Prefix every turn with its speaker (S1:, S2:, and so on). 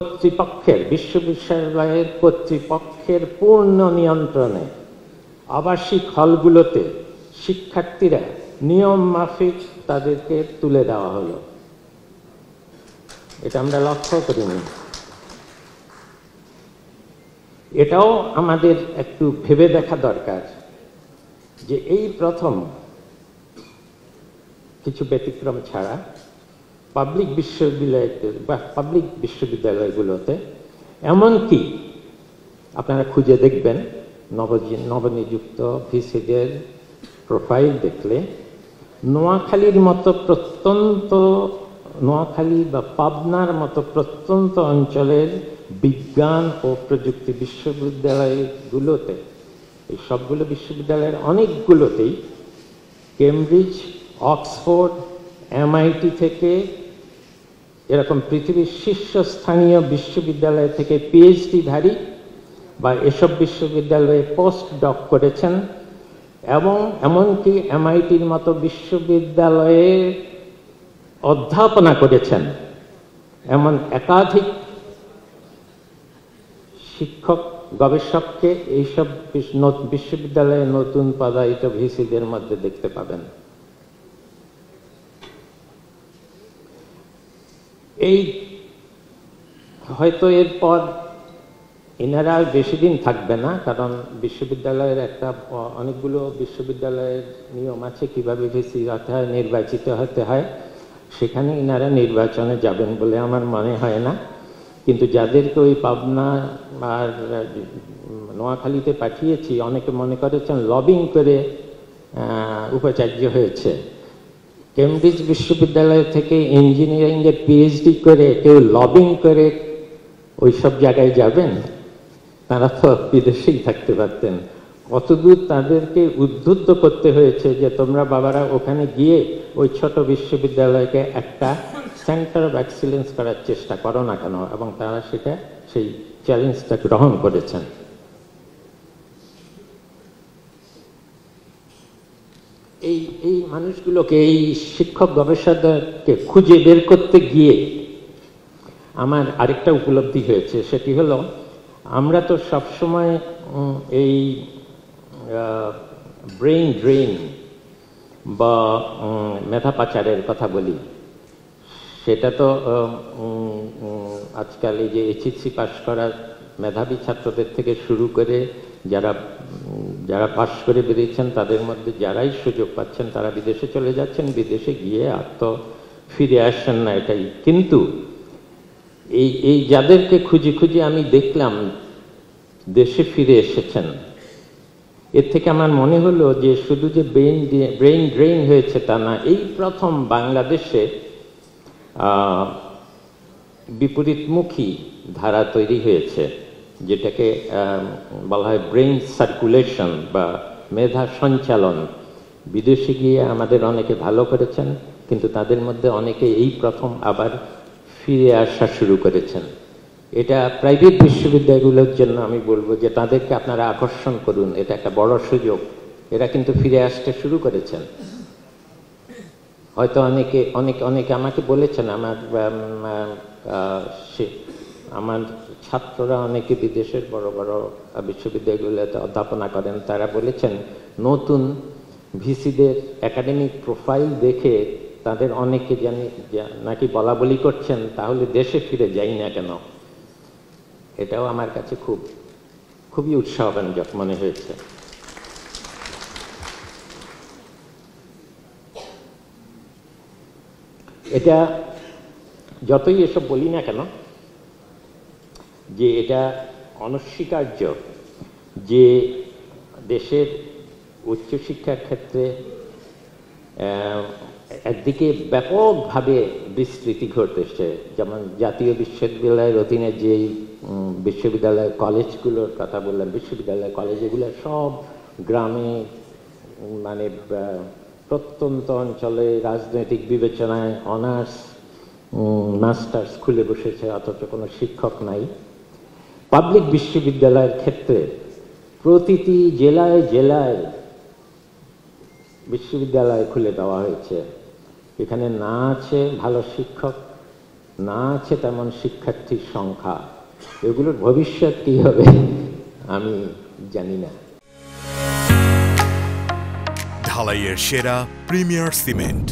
S1: কর্তৃপক্ষের, বিশ্ববিদ্যালয়ের কর্তৃপক্ষের পূর্ণ নিয়ন্ত্রণে আবাসিক হলগুলোতে শিক্ষার্থীরা নিয়ম মাফিক তাদেরকে তুলে দেওয়া হলো। এটা আমরা লক্ষ্য করিনি। এটাও আমাদের একটু ভেবে দেখা দরকার যে এই প্রথম কিছু ব্যতিক্রম ছাড়া পাবলিক বিশ্ববিদ্যালয়গুলোতে এমনকি আপনারা খুঁজে দেখবেন নবনিযুক্ত ভিসিদের প্রোফাইল দেখলে নোয়াখালীর মতো নোয়াখালী বা পাবনার মতো প্রত্যন্ত অঞ্চলের বিজ্ঞান ও প্রযুক্তি বিশ্ববিদ্যালয়গুলোতে, এই সবগুলো বিশ্ববিদ্যালয়ের অনেকগুলোতেই কেমব্রিজ, অক্সফোর্ড, MIT থেকে এরকম পৃথিবীর শীর্ষস্থানীয় বিশ্ববিদ্যালয় থেকে PhD-ধারী বা এসব বিশ্ববিদ্যালয়ে পোস্ট ডক করেছেন এবং এমনকি MIT-র মতো বিশ্ববিদ্যালয়ে অধ্যাপনা করেছেন এমন একাধিক শিক্ষক গবেষককে এইসব বিশ্ববিদ্যালয়ে নতুন পদায়িত ভিসিদের মধ্যে দেখতে পাবেন। এই হয়তো এরপর এনারা আর বেশি দিন থাকবে না, কারণ বিশ্ববিদ্যালয়ের অনেকগুলো বিশ্ববিদ্যালয়ের নিয়ম আছে কিভাবে ভিসি হতে হয়, নির্বাচিত হতে হয়, সেখানে এনারা নির্বাচনে যাবেন বলে আমার মনে হয় না। কিন্তু যাদেরকে ওই পাবনা আর নোয়াখালীতে পাঠিয়েছি অনেকে মনে করেছেন লবিং করে উপাচার্য হয়েছে। কেমব্রিজ বিশ্ববিদ্যালয় থেকে ইঞ্জিনিয়ারিংয়ের PhD করে কেউ লবিং করে ওই সব জায়গায় যাবেন? তারা তো বিদেশেই থাকতে পারতেন। কতদূর তাদেরকে উদ্বুদ্ধ করতে হয়েছে যে তোমরা বাবারা ওখানে গিয়ে ওই ছোট বিশ্ববিদ্যালয়কে একটা সেন্টার অফ এক্সিলেন্স করার চেষ্টা করো না কেন, এবং তারা সেই চ্যালেঞ্জটা গ্রহণ করেছেন। এই মানুষগুলোকে, এই শিক্ষক গবেষকদেরকে খুঁজে বের করতে গিয়ে আমার আরেকটা উপলব্ধি হয়েছে, সেটি হলো আমরা তো সবসময় এই ব্রেইন ড্রেন বা মেধা পাচারের কথা বলি। সেটা তো আজকাল এই যে HSC পাশ করা মেধাবী ছাত্রদের থেকে শুরু করে যারা পাশ করে বেরিয়েছেন তাদের মধ্যে যারাই সুযোগ পাচ্ছেন তারা বিদেশে চলে যাচ্ছেন, বিদেশে গিয়ে আর তো ফিরে আসছেন না, এটাই। কিন্তু এই যাদেরকে খুঁজে আমি দেখলাম দেশে ফিরে এসেছেন, এর থেকে আমার মনে হলো যে শুধু যে ব্রেইন ড্রেন হয়েছে তা না, এই প্রথম বাংলাদেশে বিপরীতমুখী ধারা তৈরি হয়েছে, যেটাকে বলা হয় ব্রেইন সার্কুলেশন বা মেধা সঞ্চালন। বিদেশে গিয়ে আমাদের অনেকে ভালো করেছেন, কিন্তু তাদের মধ্যে অনেকে এই প্রথম আবার ফিরে আসা শুরু করেছেন। এটা প্রাইভেট বিশ্ববিদ্যালয়গুলোর জন্য আমি বলবো যে তাদেরকে আপনারা আকর্ষণ করুন, এটা একটা বড় সুযোগ। এরা কিন্তু ফিরে আসতে শুরু করেছেন। হয়তো অনেকে আমাকে বলেছেন, আমার ছাত্ররা অনেকে বিদেশের বড় বড় বিশ্ববিদ্যালয়গুলোতে অধ্যাপনা করেন, তারা বলেছেন নতুন ভিসিদের একাডেমিক প্রোফাইল দেখে তাদের অনেকে নাকি বলা বলি করছেন তাহলে দেশে ফিরে যাই না কেন। এটাও আমার কাছে খুবই উৎসাহব্যঞ্জক মনে হয়েছে। এটা যতই এসব বলি না কেন যে এটা অনস্বীকার্য যে দেশের উচ্চশিক্ষার ক্ষেত্রে একদিকে ব্যাপকভাবে বিস্তৃতি ঘটেছে, যেমন জাতীয় বিশ্ববিদ্যালয়ের অধীনে যেই বিশ্ববিদ্যালয় কলেজগুলোর কথা বললাম, বিশ্ববিদ্যালয় কলেজ এগুলো সব গ্রামে, মানে প্রত্যন্ত অঞ্চলে রাজনৈতিক বিবেচনায় অনার্স মাস্টার্স খুলে বসেছে, অথচ কোনো শিক্ষক নাই। পাবলিক বিশ্ববিদ্যালয়ের ক্ষেত্রে প্রতিটি জেলায় জেলায় বিশ্ববিদ্যালয় খুলে দেওয়া হয়েছে। এখানে না আছে ভালো শিক্ষক, না আছে তেমন শিক্ষার্থীর সংখ্যা, এগুলোর ভবিষ্যৎ কি হবে আমি জানি না।
S2: ঢালাইয়ের সেরা প্রিমিয়ার সিমেন্ট।